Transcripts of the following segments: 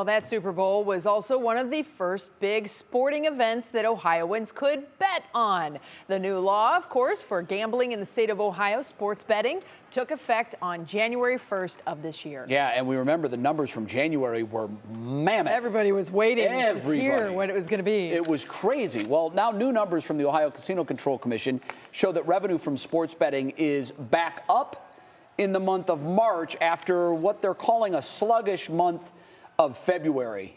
Well, that Super Bowl was also one of the first big sporting events that Ohioans could bet on. The new law, of course, for gambling in the state of Ohio, sports betting, took effect on January 1st of this year. Yeah, and we remember the numbers from January were mammoth. Everybody was waiting to hear what it was going to be. It was crazy. Well, now new numbers from the Ohio Casino Control Commission show that revenue from sports betting is back up in the month of March after what they're calling a sluggish month of February.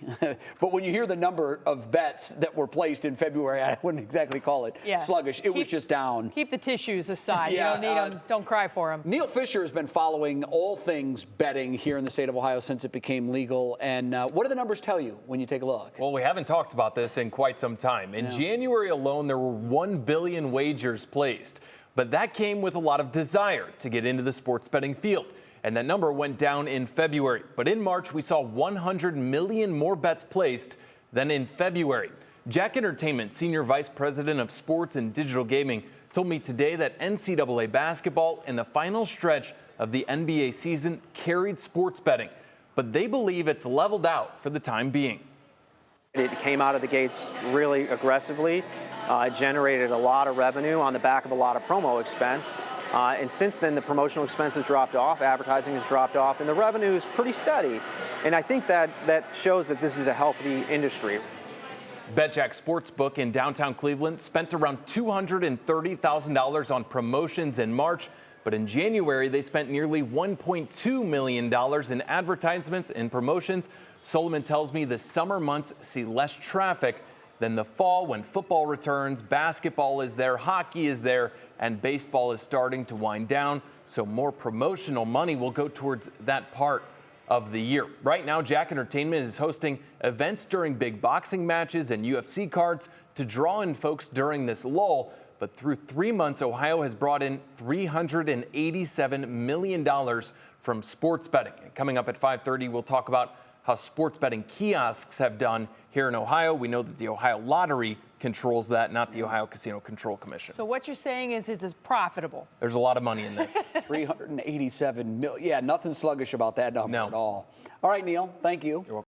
But when you hear the number of bets that were placed in February, I wouldn't exactly call it sluggish. It was just down. Keep the tissues aside. Yeah, you don't need them. Don't cry for them. Neil Fischer has been following all things betting here in the state of Ohio since it became legal. And what do the numbers tell you when you take a look? Well, we haven't talked about this in quite some time. In January alone, there were 1 billion wagers placed. But that came with a lot of desire to get into the sports betting field. And that number went down in February. But in March, we saw 100 million more bets placed than in February. Jack Entertainment, Senior Vice President of Sports and Digital Gaming, told me today that NCAA basketball in the final stretch of the NBA season carried sports betting. But they believe it's leveled out for the time being. It came out of the gates really aggressively. It generated a lot of revenue on the back of a lot of promo expense. And since then, the promotional expenses dropped off, advertising has dropped off, and the revenue is pretty steady. And I think that shows that this is a healthy industry. BetJack Sportsbook in downtown Cleveland spent around $230,000 on promotions in March. But in January, they spent nearly $1.2 million in advertisements and promotions. Solomon tells me the summer months see less traffic than the fall when football returns, basketball is there, hockey is there, and baseball is starting to wind down. So more promotional money will go towards that part of the year. Right now, Jack Entertainment is hosting events during big boxing matches and UFC cards to draw in folks during this lull. But through 3 months, Ohio has brought in $387 million from sports betting. And coming up at 5:30, we'll talk about how sports betting kiosks have done here in Ohio. We know that the Ohio Lottery controls that, not the Ohio Casino Control Commission. So what you're saying is it's profitable. There's a lot of money in this. 387 million. Yeah, nothing sluggish about that number at all. All right, Neil, thank you. You're welcome.